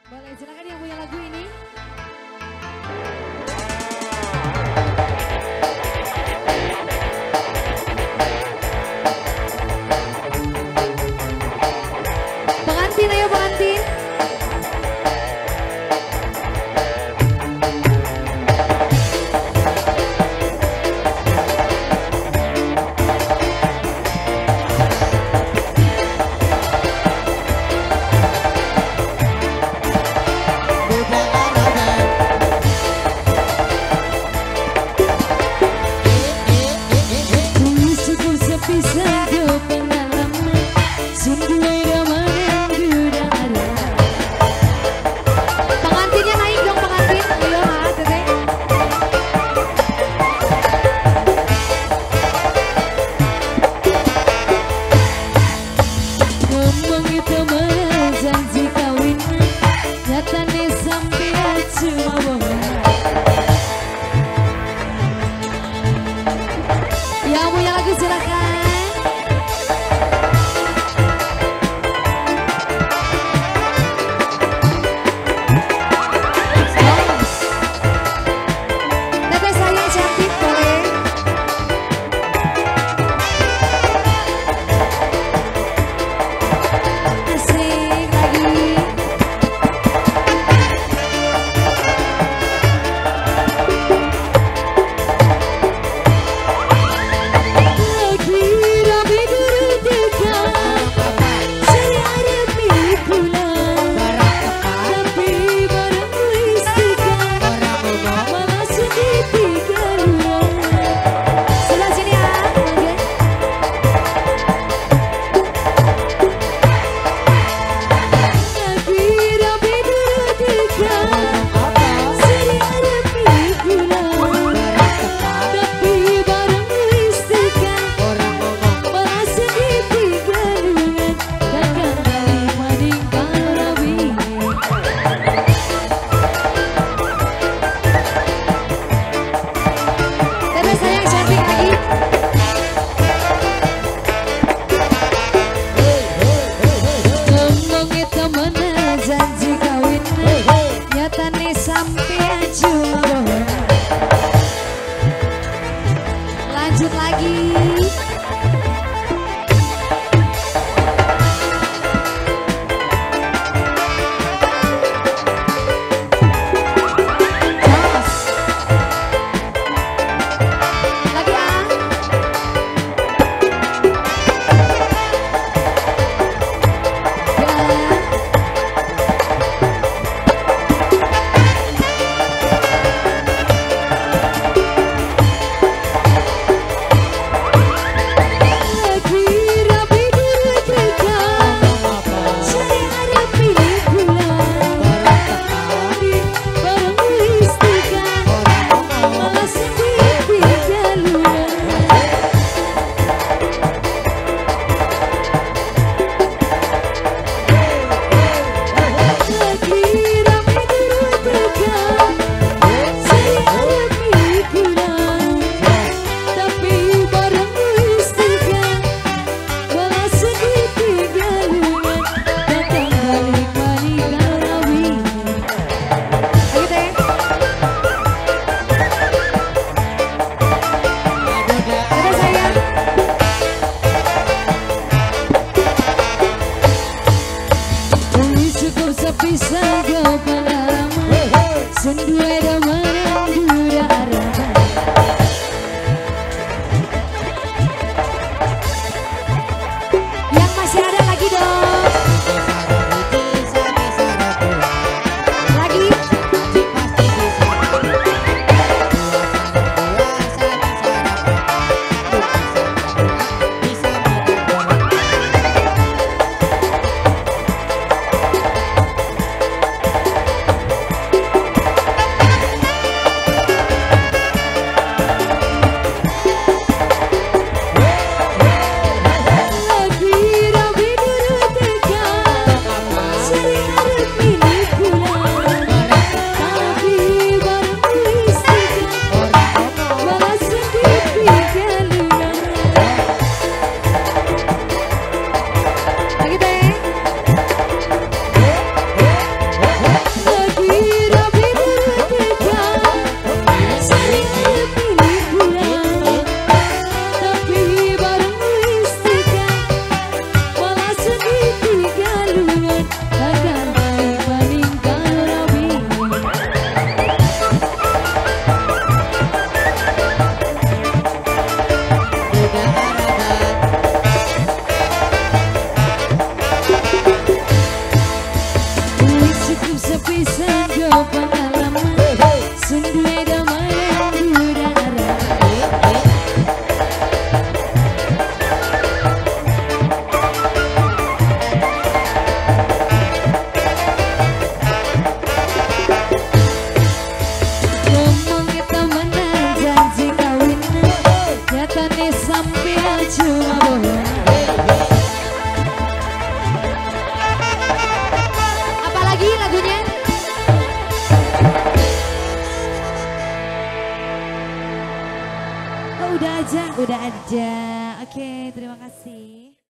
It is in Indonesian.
Boleh silakan yang punya lagu ini. Pengantin, ayo pengantin. Pengantinnya naik dong pengantin, ayo ha, teteh. Ngomongin temen janji kawin, nyatane sampean cuma bohong. Yang punya lagu silakan. Lanjut lagi. Bisa kau pengalaman sendiri dan menang yang masih ada lagi dong. Lagi sendo pengalaman sun duwe damaran udara. Ngomongnya temenan janji kawinan nyatane sampean cuma bohong. Apalagi lagunya? Oh, udah aja. Oke, terima kasih.